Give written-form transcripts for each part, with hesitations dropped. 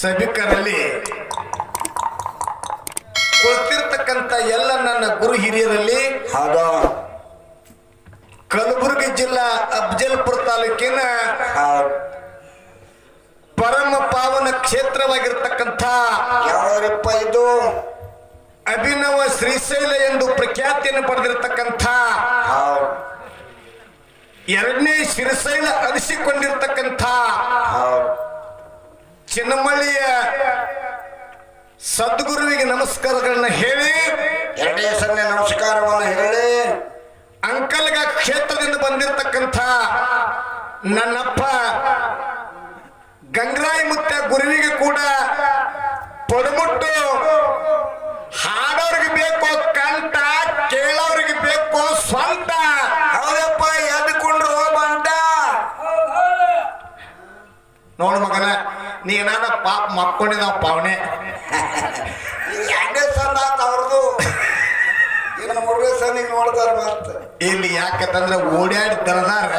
ಸಭಿಕರಲ್ಲಿ ಕುಳಿತಿರ್ತಕ್ಕಂಥ ಎಲ್ಲ ನನ್ನ ಗುರು ಹಿರಿಯರಲ್ಲಿ ಹೌದು ಕಲಬುರಗಿ ಜಿಲ್ಲಾ ಅಫಜಲ್ಪುರ ತಾಲೂಕಿನ ಪರಮ ಪಾವನ ಕ್ಷೇತ್ರವಾಗಿರ್ತಕ್ಕಂಥ ಯಾವ್ಯಾರಪ್ಪ ಇದು ಅಭಿನವ ಶ್ರೀಶೈಲ ಎಂದು ಪ್ರಖ್ಯಾತಿಯನ್ನು ಪಡೆದಿರತಕ್ಕಂಥ ಎರಡನೇ ಶ್ರೀಶೈಲ ಅನಿಸಿಕೊಂಡಿರ್ತಕ್ಕಂಥ ಚಿನ್ನಮಳ್ಳಿಯ ಸದ್ಗುರುವಿಗೆ ನಮಸ್ಕಾರಗಳನ್ನ ಹೇಳಿ ಎರಡನೇ ಸಣ್ಣ ನಮಸ್ಕಾರವನ್ನು ಹೇಳಿ ಅಂಕಲ್ಗ ಕ್ಷೇತ್ರದಿಂದ ಬಂದಿರತಕ್ಕಂಥ ನನ್ನಪ್ಪ ಗಂಗರಾಯ ಮುತ್ತ ಗುರುವಿಗೆ ಕೂಡ ಪೊಡಮುಟ್ಟು ಹಾಡೋರಿಗೆ ಬೇಕು ಕಂಠ ಕೇಳೋರಿಗೆ ಬೇಕು ಸ್ವಂತ ಹೌದಪ್ಪ ಎದ್ಕೊಂಡು ಬಂದ ನೋಡು ಮಗನ ನೀನಾದ ಪಾಪ ಮಕ್ಕೊಂಡಿದಾವ ಪಾವನೆ ಎರಡನೇ ಸಣ್ಣ ಅವ್ರದ್ದು ಇನ್ನು ಮೂರನೇ ಸಣ್ಣ ನೋಡ್ತಾರ ಮತ್ತೆ ಇಲ್ಲಿ ಯಾಕಂತಂದ್ರೆ ಓಡಾಡಿ ತರದಾರ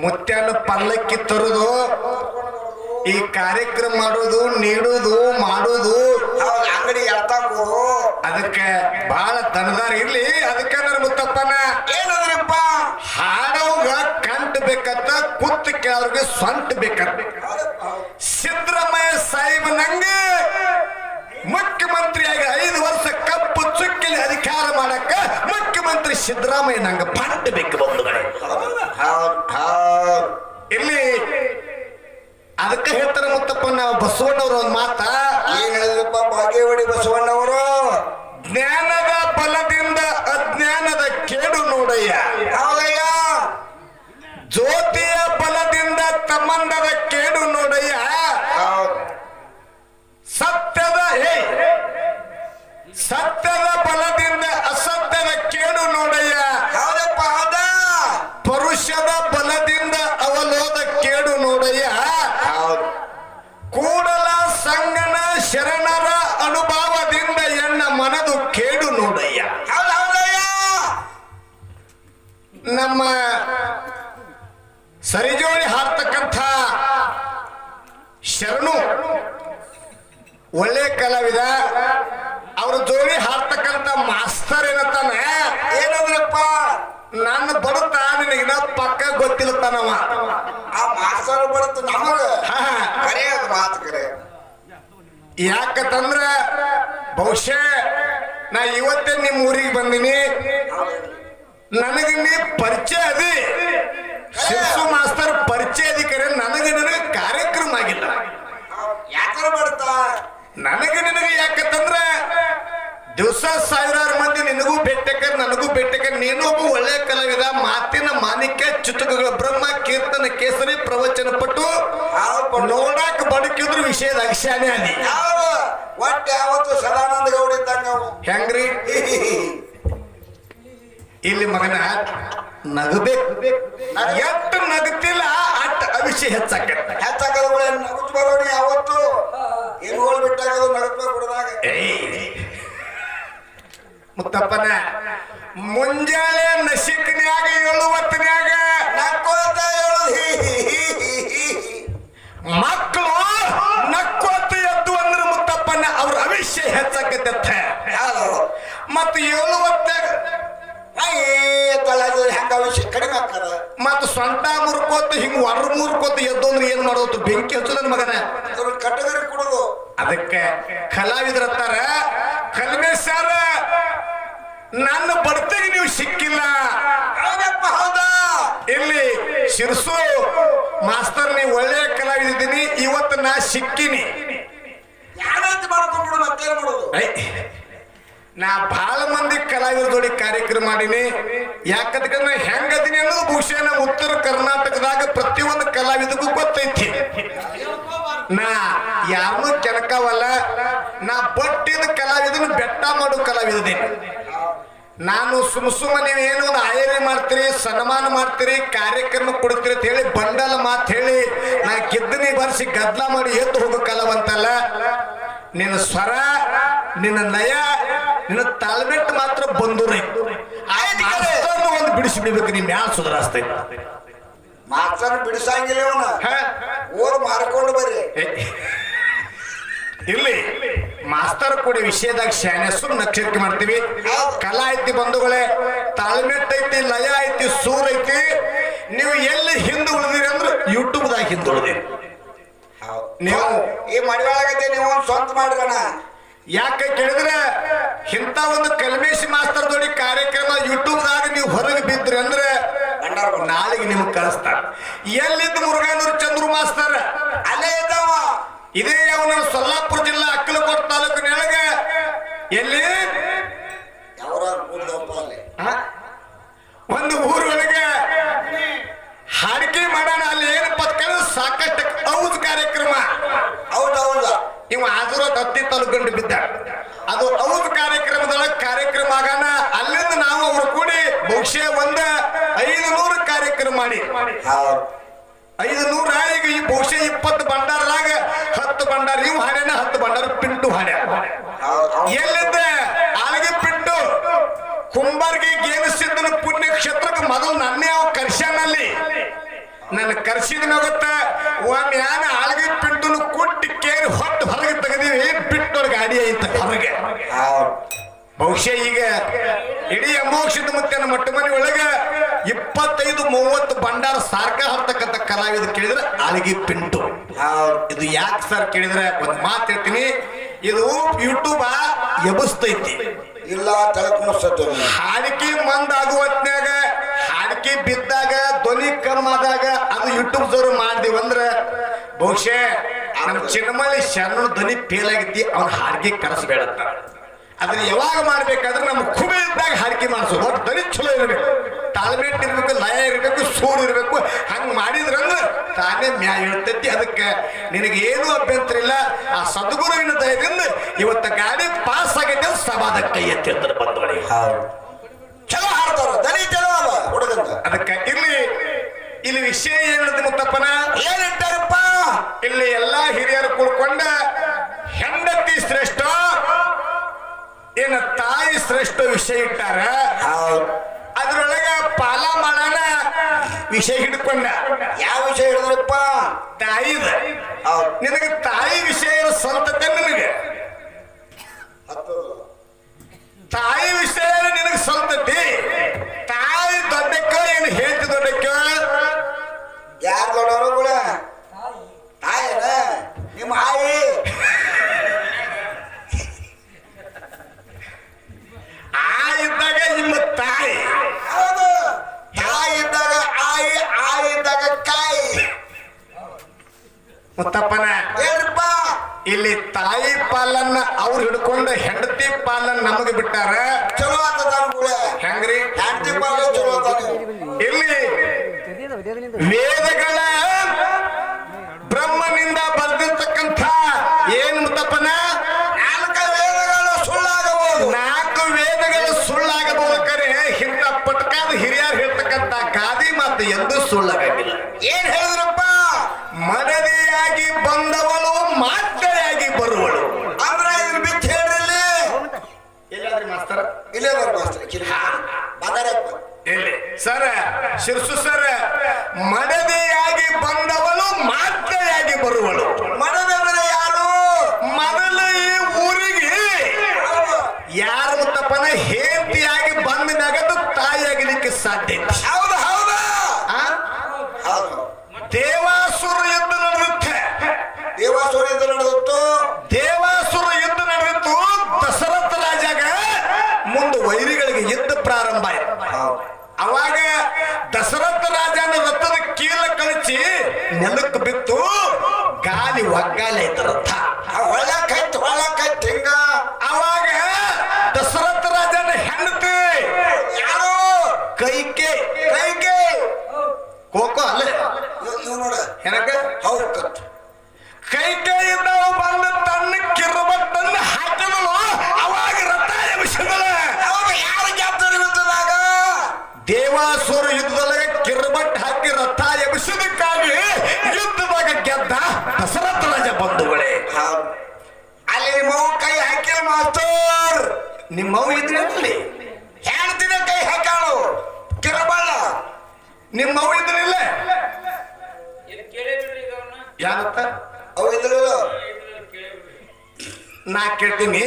ಮುತ್ಯಾನ ಪಲ್ಲಕ್ಕಿ ತರುದು ಈ ಕಾರ್ಯಕ್ರಮ ಮಾಡೋದು ನೀಡುದು ಮಾಡುದು ಅಂಗಡಿ ಎಳ್ತಾಕೋದು ಅದಕ್ಕೆ ಬಹಳ ತನದಾರ ಇರ್ಲಿ ಅದಕ್ಕೆ ನನ್ನ ಮುತ್ತಪ್ಪನ ಏನಂದ್ರಪ್ಪ ಹಾಡೋಗ ಕಂಠ ಬೇಕಂತ ಕುತ್ತ ಕೇಳೋರಿಗೆ ಸ್ವಂತ ಬೇಕಂತ ಸಿದ್ದರಾಮಯ್ಯ ಸಾಹೇಬ್ ನಂಗೆ ಮುಖ್ಯಮಂತ್ರಿಯಾಗಿ 5 ವರ್ಷ ಕಪ್ಪು ಚುಕ್ಕಿಲಿ ಅಧಿಕಾರ ಮಾಡಕ್ಕ ಮುಖ್ಯಮಂತ್ರಿ ಸಿದ್ದರಾಮಯ್ಯ ನಂಗೆ ಪಂಟ ಬೇಕು ಬಂಧುಗಳೇ ಇಲ್ಲಿ ಅದಕ್ಕೆ ಹೇಳ್ತಾರೆ ಮುತ್ತಪ್ಪ ನಾವು ಬಸವಣ್ಣವ್ರ ಒಂದು ಮಾತ ಏನ್ ಹೇಳಿದ್ರಪ್ಪ ಬಾಗೇವಾಡಿ ಬಸವಣ್ಣವರು ಜ್ಞಾನದ ಬಲದಿಂದ ಅಜ್ಞಾನದ ಕೇಡು ನೋಡಯ್ಯ ಹೌದಯ್ಯ ಜ್ಯೋತಿಯ ಬಲದಿಂದ ತಮ್ಮಂದದ ಕೇಡು ನೋಡಯ್ಯ ಸತ್ಯದ ಬಲದಿಂದ ಅಸತ್ಯದ ಕೇಡು ನೋಡಯ್ಯ ಹೌದಪ್ಪ ಹೌದ ಪರುಷದ ಬಲದಿಂದ ಅವಲೋದ ಕೇಡು ನೋಡಯ್ಯ ಕೂಡಲ ಸಂಗನ ಶರಣರ ಅನುಭವದಿಂದ ಎನ್ನ ಮನದು ಕೇಡು ನೋಡಯ್ಯ ಹೌದಯ್ಯ ನಮ್ಮ ಸರಿಜೋಳಿ ಹಾಡ್ತಕ್ಕಂಥ ಶರಣು ಒಳ್ಳೆ ಕಲಾವಿದ ಅವ್ರ ಜೋಡಿ ಹಾಡ್ತಕ್ಕಂಥ ಮಾಸ್ತರ್ ಏನತ್ತಾನ ಏನಂದ್ರಪ್ಪ ನನ್ನ ಬರುತ್ತ ನಿನಗಿನ ಪಕ್ಕ ಗೊತ್ತಿಲ್ಲತ್ತಾನವ ಆ ಮಾಸ್ತರ್ ಬರುತ್ತೆ ನಮಗ ಕರೆ ಅದು ಮಾತು ಕರೆ ಯಾಕಂದ್ರ ಬಹುಶಃ ನಾ ಇವತ್ತೇ ನಿಮ್ಮ ಊರಿಗೆ ಬಂದಿನಿ ನನಗೆ ನೀ ಪರಿಚಯ ಅದಿ ಶಿಶು ಮಾಸ್ತರ್ ಪರಿಚಯ ಅಧಿಕಾರಿ ನನಗೆ ಕಾರ್ಯಕ್ರಮ ಆಗಿಲ್ಲ ಯಾಕಂದ್ರೆ ಬರುತ್ತಾ ನನಗೆ ನಿನಗೆ ಯಾಕಂತಂದ್ರ ದಿವಸ ಸಾವಿರಾರು ಮಂದಿ ನಿನಗೂ ಭೇಟಕ ನನಗೂ ಭೇಟಕ ನೀನು ಒಬ್ಬ ಒಳ್ಳೆ ಕಲಾವಿದ ಮಾತಿನ ಮಾಣಿಕ್ಯ ಚುಟುಕುಗಳ ಬ್ರಹ್ಮ ಕೀರ್ತನ ಕೇಸರಿ ಪ್ರವಚನ ಪಟ್ಟು ನೋಡಾಕ ಬದುಕಿದ್ರು ವಿಷಯದ ಅಕ್ಷಾನೇ ಅಲ್ಲಿ ಒಟ್ಟು ಯಾವತ್ತು ಸದಾನಂದ ಗೌಡ ಇದ್ದಂಗ ಹೆಂಗ್ರಿ ಇಲ್ಲಿ ಮಗನ ನಗಬೇಕು ಎಷ್ಟು ನಗತಿಲ್ಲ ಅಟ್ ಅಭಿಷೇಕ ಹೆಚ್ಚಾಕದ ನಗುತ್ ಬರೋಣ ಯಾವತ್ತು ಏನುಗಳು ಬಿಟ್ಟಾಗ ನಗುತ್ತ ಬಿಡದಾಗ ಮುತ್ತಪ್ಪನ ಮುಂಜಾನೆ ನಸಿಕ್ನ್ಯಾಗ 7:00ನ್ಯಾಗ ನಕ್ಕೋತ ಮಕ್ಕಳು ನಕ್ಕೋತ ಎದ್ದು ಅಂದ್ರೆ ಮುತ್ತಪ್ಪನ ಅವ್ರ ಅಭಿಷೇಕ ಹೆಚ್ಚಾಕತ್ತ ಮತ್ತ 7:00 ಹೆಂಗ ವಿಷಯ ಕಡಿಮೆ ಆಗ್ತದ ಮತ್ತ ಸ್ವಂತ ಮುರ್ಕೋತ ಹಿಂಗ ಹೊರ ಮುರ್ಕೋತ ಎದ್ದು ಅಂದ್ರೆ ಏನ್ ಮಾಡೋದು ಬೆಂಕಿ ಹಚ್ಚದ ಮಗನ ಕಟ್ಟಗರಿ ಕೊಡೋದು ಅದಕ್ಕೆ ಕಲಾವಿದರತ್ತಾರ ಕಲ್ಮೇಶಾರ ನನ್ನ ಬಡ್ತೆಗೆ ನೀವು ಸಿಕ್ಕಿಲ್ಲ ಹೌದಾ ಇಲ್ಲಿ ಶಿರ್ಸು ಮಾಸ್ತರ್ ನೀವು ಒಳ್ಳೆಯ ಕಲಾವಿದಿದ್ದೀನಿ ಇವತ್ತು ನಾ ಸಿಕ್ಕಿನಿ ಯಾರಂತ ಮಾಡ್ಕೊಂಡ್ಬಿಡು ಮತ್ತೇನ್ ಮಾಡೋದು ನಾ ಬಹಳ ಮಂದಿ ಕಲಾವಿದರ ಜೋಡಿ ಕಾರ್ಯಕ್ರಮ ಮಾಡೀನಿ ಯಾಕಂದ್ರೆ ಹೆಂಗದೀನಿ ಅನ್ನೋದು ಬಹುಶಃ ನಮ್ಮ ಉತ್ತರ ಕರ್ನಾಟಕದಾಗ ಪ್ರತಿಯೊಂದು ಕಲಾವಿದಗೂ ಗೊತ್ತೈತಿ ನಾ ಯಾರನ್ನೂ ಕೆಣಕವಲ್ಲ ನಾ ಬಟ್ಟಿದ ಕಲಾವಿದನ ಬೆಟ್ಟ ಮಾಡೋ ಕಲಾವಿದೀನಿ ನಾನು ಸುಮ್ಮ ನೀವೇನು ಒಂದು ಆಯರಿ ಮಾಡ್ತೀರಿ ಸನ್ಮಾನ ಮಾಡ್ತೀರಿ ಕಾರ್ಯಕ್ರಮ ಕೊಡ್ತೀರಿ ಅಂತ ಹೇಳಿ ಬಂಡಲ ಮಾತು ಹೇಳಿ ನಾ ಗೆದ್ದನಿ ಬರ್ಸಿ ಗದ್ಲ ಮಾಡಿ ಎದ್ದು ಹೋಗೋ ಕಲಾವಂತಲ್ಲ ನಿನ್ನ ಸ್ವರ ನಿನ್ನ ಲಯ ನಿನ್ನ ತಾಳ್ಮೆಟ್ಟು ಮಾತ್ರ ಬಂದೂರಿ ಒಂದು ಬಿಡಿಸಿ ಬಿಡ್ಬೇಕು ನಿಮ್ ಯಾರು ಸುಧಾರಿಸ್ತೈತಿ ಮಾಸ್ತರ್ ಬಿಡಿಸಂಗಿಲ್ಲ ಇವನ ಓದ್ ಮಾರ್ಕೊಂಡು ಬರ್ರಿ ಇಲ್ಲಿ ಮಾಸ್ತರ್ ಕೂಡ ವಿಷಯದಾಗ ಶಾನೆಸ್ಸು ನಕ್ಷರಿಕೆ ಮಾಡ್ತೀವಿ. ಕಲಾ ಐತಿ ಬಂಧುಗಳೇ, ತಾಳ್ಮೆಟ್ ಐತಿ, ಲಯ ಐತಿ, ಸೂರ್ ಐತಿ. ನೀವು ಎಲ್ಲಿ ಹಿಂದೆ ಉಳಿದಿರಿ ಅಂದ್ರೆ ಯೂಟ್ಯೂಬ್ದಾಗ ಹಿಂದೆ ಉಳಿದಿರಿ ನೀವು. ಈ ಮಡಿವಾಳಗತ್ತೆ ನೀವು ಸ್ವಂತ ಮಾಡ್ರಣ. ಯಾಕೆ ಕೇಳಿದ್ರೆ ಇಂಥ ಒಂದು ಕಲ್ಮೇಶ್ ಮಾಸ್ತರ್ ಜೋಡಿ ಕಾರ್ಯಕ್ರಮ ಯೂಟ್ಯೂಬ್ದಾಗ ನೀವು ಹೊರಗೆ ಬಿದ್ರಿ ಅಂದ್ರೆ ನಾಳೆಗೆ ನಿಮ್ಗೆ ಕಳಿಸ್ತಾರ. ಎಲ್ಲಿದ್ದು ಮುರುಘಾನೂರು ಚಂದ್ರು ಮಾಸ್ತರ್ ಅಲ್ಲೇ ಇದ್ದಾವ. ಇದೇ ಅವನ ಸೊಲ್ಲಾಪುರ ಜಿಲ್ಲಾ ಅಕ್ಕಲಕೋಟೆ ತಾಲೂಕಿನೊಳಗ ಎಲ್ಲಿ ಒಂದು ಊರೊಳಗೆ ಹಾಡಿಕೆ ಮಾಡೋಣ. ಅಲ್ಲಿ ಏನಪ್ಪ ಸಾಕಷ್ಟು ಔದ್ ಕಾರ್ಯಕ್ರಮ. ಹೌದೌದ. ಇವ ಆದ್ರೂ ಹತ್ತಿ ತಾಲೂಕು ಬಿದ್ದ. ಅದು ಔದ್ ಕಾರ್ಯಕ್ರಮದೊಳಗೆ ಕಾರ್ಯಕ್ರಮ ಆಗೋಣ. ಅಲ್ಲಿಂದ ನಾವು ಅವ್ರು ಕೂಡಿ ಬಹುಶಃ 500 ಕಾರ್ಯಕ್ರಮ ಮಾಡಿ 500 ಈಗ ಈ ಬಹುಶಃ 20 ಭಂಡಾರದಾಗ 10 ಭಂಡಾರ ಇವು ಹಾಡ್ಯಾನ, 10 ಭಂಡಾರ ಪಿಂಟು ಹಾಡ್ಯ. ಎಲ್ಲಿದ್ದ ಆಳಿಗೆ ಪಿಂಟು ಕುಂಬಾರ್ಗಿ ಗೇನಸಿದ್ದನ ಪುಣ್ಯ ಕ್ಷೇತ್ರಕ್ಕೆ ಮೊದಲು ನನ್ನೇ ಅವ್ ಕರ್ಸ್ಯಾನಲ್ಲಿ. ನನ್ನ ಕರ್ಸಿದ ಗೊತ್ತ ಒಮ್ಮೆ ನಾನು ಆಳ್ಗೆ ಪಿಂಟುನು ಕುಟ್ಟಿ ಕೇರಿ ಹೊಟ್ಟು ಹೊರಗೆ ತೆಗೆದೀವಿ. ಪಿಂಟೋರ್ ಗಾಡಿ ಐತ ಹೊರಗೆ. ಬಹುಶಃ ಈಗ ಇಡೀ ಅಮೋಕ್ಷದ ಮುತ್ತನ ಮೊಟ್ಟ ಮನೆ ಒಳಗ 25-30 ಭಂಡಾರ ಸಾರ್ಕ ಹರ್ತಕ್ಕಂಥ ಕಲಾವಿದ ಕೇಳಿದ್ರೆ ಆಳ್ಗಿ ಪಿಂಟು. ಇದು ಯಾಕೆ ಸರ್ ಕೇಳಿದ್ರೆ ಒಂದು ಮಾತು ಹೇಳ್ತೀನಿ. ಇದು ಯೂಟ್ಯೂಬ್ ಎಬಸ್ತೈತಿ ಇಲ್ಲ ತಳಕು ಹಾಡಿಕೆ ಮಂದಾಗುವ ಹೊತ್ನ್ಯಾಗ, ಹಾಡಿಕೆ ಬಿದ್ದಾಗ, ಧ್ವನಿ ಕರ್ಮಾದಾಗ ಅದು ಯೂಟ್ಯೂಬ್ ದವ್ರು ಮಾಡಿದಿವಂದ್ರ ಬಹುಶಃ ನಮ್ ಚಿನ್ನಮಲ್ಲಿ ಶರಣ ಧ್ವನಿ ಫೇಲ್ ಆಗಿದ್ದಿ. ಅವ್ನ ಹಾಡಿಕೆ ಕರೆಸ್ಬೇಡತ್ತ. ಅದನ್ನ ಯಾವಾಗ ಮಾಡ್ಬೇಕಾದ್ರೆ ನಮ್ಮ ಕುಬೆ ಇದ್ದಾಗ ಹಾಡಿಕೆ ಮಾಡಿಸೋದು. ಒಟ್ಟು ಧ್ವನಿ ಚಲೋ ಇರ್ಬೇಕು, ತಾಳ್ಮೆಟ್ ಇರ್ಬೇಕು, ಲಯ ಇರ್ಬೇಕು, ಸೂರು ಇರ್ಬೇಕು. ಹಂಗ್ ಮಾಡಿದ್ರಂದ್ರೆ ತಾನೇ ಮ್ಯಾ ಹೇಳ್ತೈತಿ. ಅದಕ್ಕೆ ನಿನಗೇನು ಅಭ್ಯಂತರ ಇಲ್ಲ. ಆ ಸದ್ಗುರುವಿನ ದಯದಿಂದ ಇವತ್ತ ಗಾಡಿ ಪಾಸ್ ಆಗೈತೆ ಅಂತ ಸಭಾದ ಕೈ ಎತ್ತಿರ್ತಾರೆ ಬಂದವಳಿಗೆ. ಚಲೋ ಹಾಡ್ತಾರ, ದನಿ ಚಲೋ ಅದ ಹುಡುಗಂತ. ಅದಕ್ಕೆ ಇಲ್ಲಿ ವಿಷಯ ಏನಂತ ಮುತ್ತಪ್ಪನ ಏನಿಟ್ಟಾರಪ್ಪ? ಇಲ್ಲಿ ಎಲ್ಲಾ ಹಿರಿಯರು ಕೂಡ್ಕೊಂಡ ಹೆಂಡತಿ ಶ್ರೇಷ್ಠ ಏನ ತಾಯಿ ಶ್ರೇಷ್ಠ ವಿಷಯ ಇಟ್ಟಾರ. ಅದ್ರೊಳಗ ಪಾಲ ಮಾಡೋಣ ವಿಷಯ ಹಿಡ್ಕೊಂಡ. ಯಾವ ವಿಷಯ ಹಿಡಿದ್ರಪ್ಪ? ತಾಯಿದ. ನಿನಗೆ ತಾಯಿ ವಿಷಯ ಸ್ವಂತತೆ. ನಿನಗೆ ತಾಯಿ ವಿಷಯ ನಿನಗೆ ಸ್ವಂತತೆ. ತಾಯಿ ದೊಡ್ಡಕ್ಕೋ ಏನು ಹೇಳ್ತಿ ದೊಡ್ಡಕ್ಕೋ? ಯಾರು ದೊಡ್ಡವರು ಕೂಡ ತಾಯಿನ ನಿಮ್ಮ ಆಯಿ. ಇದ್ದಾಗ ನಿಮ್ಮ ತಾಯಿ. ಹೌದು, ತಾಯಿ ಇದ್ದಾಗ ಆಯಿ, ಆಯಿ ಇದ್ದಾಗ ಕಾಯಿ. ಮುತ್ತಪ್ಪನ ಹೇಳ್ರಪ್ಪ. ಇಲ್ಲಿ ತಾಯಿ ಪಾಲನ್ನ ಅವ್ರು ಹಿಡ್ಕೊಂಡು ಹೆಂಡತಿ ಪಾಲನ್ನ ನಮಗೆ ಬಿಟ್ಟಾರ. ಚಲೋ ಆತದ ಹೆಂಗ್ರಿ? ಹೆಂಡತಿ ಪಾಲ ಚಲೋ ಆತ. ಇಲ್ಲಿ ವೇದಗಳ ಬ್ರಹ್ಮನಿಂದ ಬರ್ದಿರ್ತಕ್ಕಂಥ ಏನ್ ಮುತ್ತಪ್ಪನ 4 ವೇದಗಳು ಸುಳ್ಳಾಗಬಹುದು. 4 ವೇದಗಳು ಸುಳ್ಳಾಗಬಹುದು. ಕರೆ ಹಿಂದ ಪಟ್ಕಾದ ಹಿರಿಯರು ಹೇಳ್ತಕ್ಕಂಥ ಗಾದಿ ಮಾತು ಎಂದೂ ಸುಳ್ಳಾಗಿಲ್ಲ. ಏನ್ ಹೇಳಿದ್ರಪ್ಪ? ಮಡದಿಯಾಗಿ ಬಂದವಳು ಮಾತೆಯಾಗಿ ಬರುವಳು ಅಂದ್ರೆ ಇದ್ರ ಬಿಟ್ಟು ಹೇಳ್ರಿ. ಎಲ್ಲಾದ್ರಿ ಮಾಸ್ತರ? ಇಲ್ಲೇ ಮಾತಾಡಪ್ಪ. ಎಲ್ಲಿ ಸರ ಶಿರ್ಸು ಸರ, ಮಡದಿಯಾಗಿ ಬಂದವಳು ಮಾತೆಯಾಗಿ ಬರುವಳು. ಮಡದಂದ್ರೆ ಯಾರು? ಮೊದಲು ಈ ಊರಿಗೆ ಯಾರು ಮುತ್ತಪ್ಪನ ಹೇಂತಿಯಾಗಿ ಬಂದ ಮ್ಯಾಗದು ತಾಯಿಯಾಗಲಿಕ್ಕೆ ಸಾಧ್ಯ. ಹೌದು ಹೌದು ಹೌದು. ದೇವಾಸುರ ಯುದ್ಧ ನಡೆಯುತ್ತೆ. ದೇವಾಸುರ ಯುದ್ಧ ನಡೆದಿತ್ತು. ದೇವಾಸುರ ಯುದ್ಧ ನಡೆದಿತ್ತು. ದಶರಥ ರಾಜಾಗ ಮುಂದೆ ವೈರಿಗಳಿಗೆ ಯುದ್ಧ ಪ್ರಾರಂಭ ಆಯ್ತು. ಅವಾಗ ದಶರಥ ರಾಜನ ರಥದ ಕೀಲ ಕಳಿಸಿ ನೆಲಕ್ಕೆ ಬಿತ್ತು. ಗಾಲಿ ಒಗ್ಗಾಲೆ ಐತ ರಥ ಹೊಳಕೈತ್ ಹಿಂಗ. ಅವಾಗ ದಶರಥ ರಾಜನ ಹೆಂಡತಿ ಯಾರು? ಕೈಕೆ. ಕೋಕೋ ಅಲ್ಲ ನೋಡ ಏನಕ್ಕ? ಹೌದು. ಕೈಕೆಯಿಂದ ಬಂದ ತನ್ನ ಕಿರುಬಟ್ಟನ್ನು ಹಾಕಿದಳು. ಅವಾಗ ರಥ ಎಬ್ಬಿಸಿದಳ. ಅವಾಗ ಯಾರು ಗೆದ್ದರು ಯುದ್ಧದಾಗ? ದೇವಾಸುರ ಯುದ್ಧದೊಳಗೆ ಕಿರುಬಟ್ ಹಾಕಿ ರಥ ಎಬ್ಬಿಸೋದಕ್ಕಾಗಿ ಯುದ್ಧದಾಗ ಗೆದ್ದ ದಶರಥ ರಾಜ ಬಂಧುಗಳೇ. ಅಲ್ಲಿ ನಿಮ್ಮವ್ ಕೈ ಹಾಕಿಲ್ಲ ಮಾಸ್ತರ್. ನಿಮ್ಮವ್ ಇದ್ರಲ್ಲಿ ಹೆಣ್ತಿನ ಕೈ ಹಾಕಾಳು ಕಿರುಬಳ್ಳ. ನಿಮ್ಮವ್ ಇದ್ರಿಲ್ಲ ಯಾರತ್ತ? ಅವು ಇದ್ರಲ್ಲ ನಾ ಕೇಳ್ತೀನಿ